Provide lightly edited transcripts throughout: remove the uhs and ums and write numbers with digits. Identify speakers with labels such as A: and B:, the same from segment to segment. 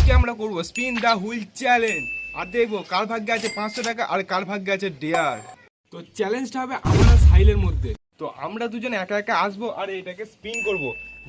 A: আজকে আমরা করবো স্পিন দা হুইল চ্যালেঞ্জ আর দেখবো কার ভাগ্যে আছে 500 টাকা আর কার ভাগ্যে আছে ডেয়ার। তো চ্যালেঞ্জটা হবে আমরা সাহিলের মধ্যে। তো আমরা দুজন একা একা আসবো আর এটাকে স্পিন করব,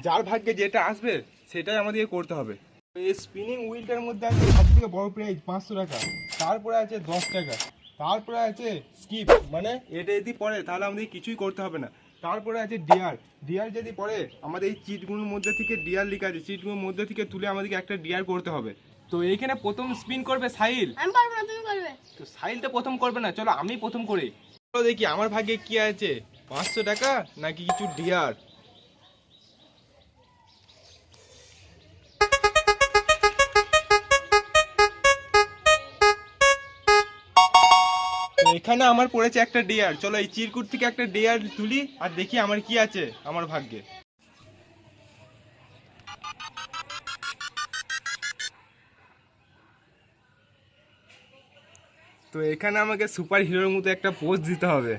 A: যার ভাগ্যে যেটা আসবে সেটাই আমাদেরকে করতে হবে। তো এই স্পিনিং হুইলটার মধ্যে আছে সব থেকে বড় প্রাইজ 500 টাকা, তারপরে আছে 10 টাকা, তারপরে আছে স্কিপ মানে এটা যদি পড়ে তাহলে আমাদের কিছুই করতে হবে না, তারপরে আছে ডিয়ার। ডিয়ার যদি পড়ে আমাদের এই চিটগুলোর মধ্যে থেকে ডিয়ার লেখা আছে, চিটগুলোর মধ্যে থেকে তুলে আমাদেরকে একটা ডিয়ার করতে হবে। তো এইখানে প্রথম স্পিন করবে সাহিল।
B: আমি পারবো না, তুমি পারবে।
A: তো সাহিল তো প্রথম করবে না, চলো আমি প্রথম করি। চলো দেখি আমার ভাগ্যে কি আছে, 500 টাকা নাকি কিছু ডিয়ার। তো এখানে আমার পড়েছে একটা ডিয়ার, চলো এই চিরকুট থেকে একটা ডিয়ার তুলি আর দেখি আমার কি আছে আমার ভাগ্যে। তো এখানে আমাকে সুপার হিরোর মতো একটা পোজ দিতে হবে,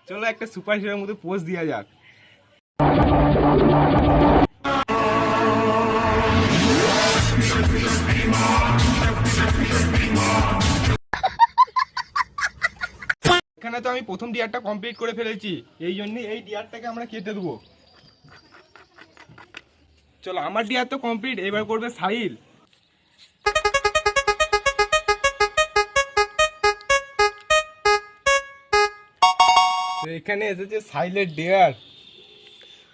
A: চলো একটা সুপার হিরোর মতো পোজ দেওয়া যাক। এখানে তো আমি প্রথম ডিয়ারটা কমপ্লিট করে ফেলেছি, এই জন্য এই ডিয়ারটাকে আমরা কেটে দেবো। চলো আমার ডিয়ার তো কমপ্লিট, এবার করবে সাহিল। তো এখানে এসেছে সাহিলের ডিয়ার।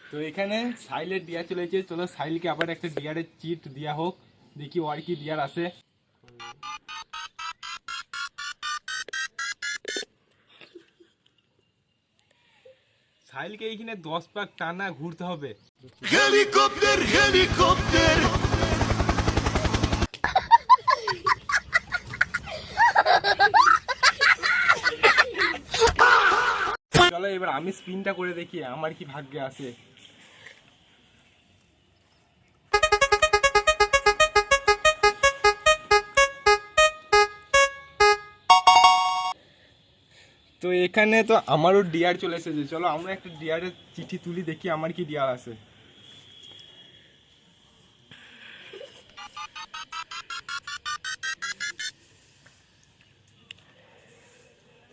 A: তো এখানে সাহিলের ডিয়ার চলেছে, চলো সাহিলকে আবার একটা ডিয়ারের চিট দেওয়া হোক, দেখি ওর কি ডিয়ার আসে। সাহিলকে এইখানে 10 পাক টানা ঘুরতে হবে।
C: হেলিকপ্টার হেলিকপ্টার
A: চলো এবার আমি স্পিনটা করে দেখি আমার কি ভাগ্যে আছে। তো এখানে তো আমারও ডিয়ার চলে এসেছে, চলো আমরা একটা ডিয়ারের চিঠি তুলি দেখি আমার কি ডিয়ার আছে।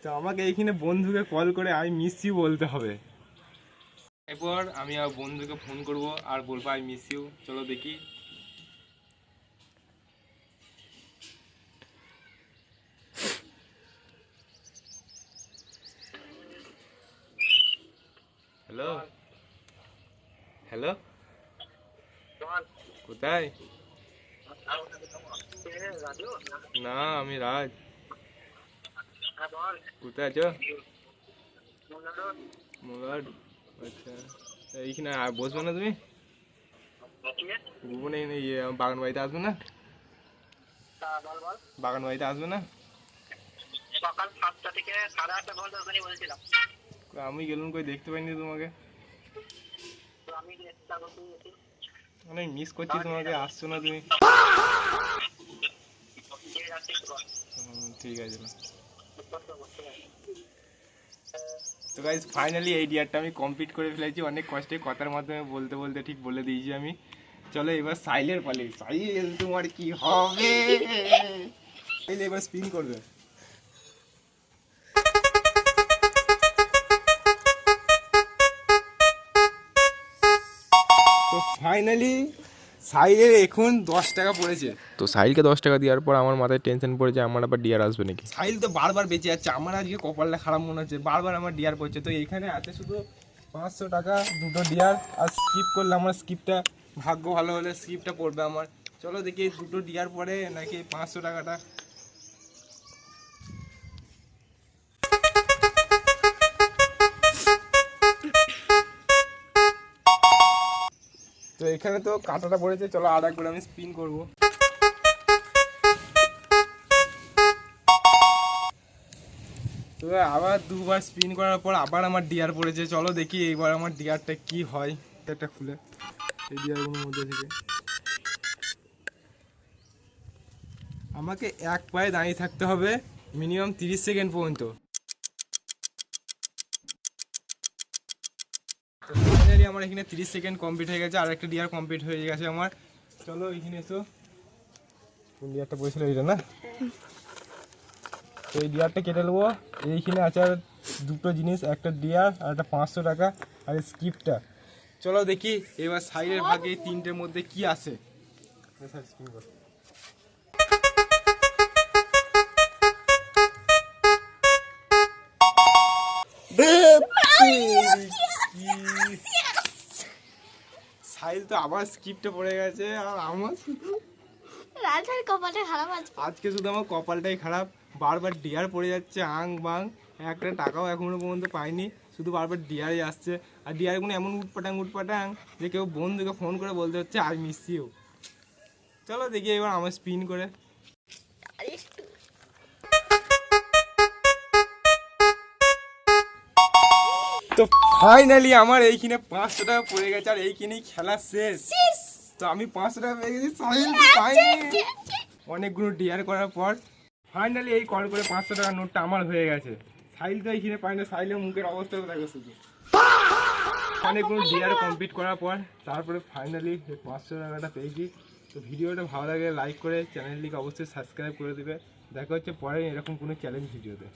A: তো আমাকে এইখানে বন্ধুকে কল করে আই মিস ইউ বলতে হবে। এরপর আমি আর বন্ধুকে ফোন করব আর বলবো আই মিস ইউ। চলো দেখি। হ্যালো হ্যালো, কোথায়? না আমি রাজ। কোথায় আছো? মোলাড। আচ্ছা এইখানে বসবে না তুমি? ঘুমো নেই ইয়ে বাগান বাড়িতে আসবে না? বাগান বাড়িতে আসবে না?
D: সকাল 7টা থেকে 8:30 পর্যন্ত ওখানে বলছিলাম।
A: আমি গেলুম কই দেখতে পাইনি তোমাকে।
D: তো আমি চেষ্টা করছি,
A: অনেক মিস করছি তোমাকে, আসছো না তুমি। ঠিক আছে। তো গাইস ফাইনালি এই ডিয়ারটা আমি কমপ্লিট করে ফেলেছি, অনেক কষ্টে কথার মাধ্যমে বলতে বলতে ঠিক বলে দিয়েছি আমি। চলো এবার সাইলের পালে, সাইল তোমার কি হবে? সাইল এবার স্পিন করবে। তো ফাইনালি সাইলের এখন 10 টাকা পড়েছে।
E: তো সাহিলকে 10 টাকা দেওয়ার পর আমার মাথায় টেনশন পড়ে যে আমার আবার ডিয়ার আসবে নাকি।
A: সাহিল তো বারবার বেঁচে যাচ্ছে, আমার আজকে কপালটা খারাপ মনে হচ্ছে, বারবার আমার ডিয়ার পড়ছে। তো এইখানে আছে শুধু 500 টাকা, দুটো ডিয়ার আর স্কিপ করলে আমার স্কিপটা, ভাগ্য ভালো হলে স্কিপটা পড়বে আমার। চলো দেখি দুটো ডিয়ার পরে নাকি 500 টাকাটা। তো এখানে তো কাঁটাটা পড়েছে, চলো আর একবার আমি স্পিন করব। তো আবার দুবার স্পিন করার পর আবার আমার ডিয়ার পড়েছে, চলো দেখি এইবার আমার ডিয়ারটা কি হয়। একটা খুলে এই ডিয়ারগুলোর মধ্যে থেকে আমাকে এক পায়ে দাঁড়িয়ে থাকতে হবে মিনিমাম 30 সেকেন্ড পর্যন্ত। ফাইনালি আমার আমার এখানে 30 সেকেন্ড কমপ্লিট হয়ে গেছে, আর একটা ডিয়ার কমপ্লিট হয়ে গেছে আমার। চলো এখানে এসো। কোন ডিয়ারটা পড়েছিল এটা না? তো এই ডিয়ারটা কেটে নেবো। এইখানে আছে আর দুটো জিনিস, একটা ডিয়ার আর একটা 500 টাকা আর স্কিপটা। চলো দেখি এবার সাইডের ভাগে এই তিনটের মধ্যে কি আছে। সাইল তো আবার স্কিপটা পড়ে গেছে, আর আমার
B: রাজার কপালটা খারাপ আছে।
A: আজকে শুধু আমার কপালটাই খারাপ, বারবার ডিয়ার পড়ে যাচ্ছে আং বাং, একটা টাকাও এখনো পর্যন্ত পাইনি, শুধু বারবার ডিয়ারই আসছে। আর ডিয়ারগুলো এমন উটপাটাং যে কেউ বন্ধুকে ফোন করে বলতে হচ্ছে আই মিস ইউ। চলো দেখি এবার আমার স্পিন করে। তো ফাইনালি আমার এইখানে 500 টাকা পড়ে গেছে, আর এইখানেই খেলা শেষ। তো আমি 500 টাকা পেয়ে গেছি, সাহিল পাইনি। অনেকগুলো ডিয়ার করার পর ফাইনালি এই কল করে 500 টাকার নোটটা আমার হয়ে গেছে। সাহিল তো এইখানে পাই না, সাহিলের মুখের অবস্থা দেখো শুধু। অনেকগুলো ডিয়ার কমপ্লিট করার পর তারপরে ফাইনালি 500 টাকাটা পেয়েছি। তো ভিডিওটা ভালো লাগে লাইক করে চ্যানেলটিকে অবশ্যই সাবস্ক্রাইব করে দেবে। দেখা হচ্ছে পরে এরকম কোনো চ্যালেঞ্জ ভিডিওতে।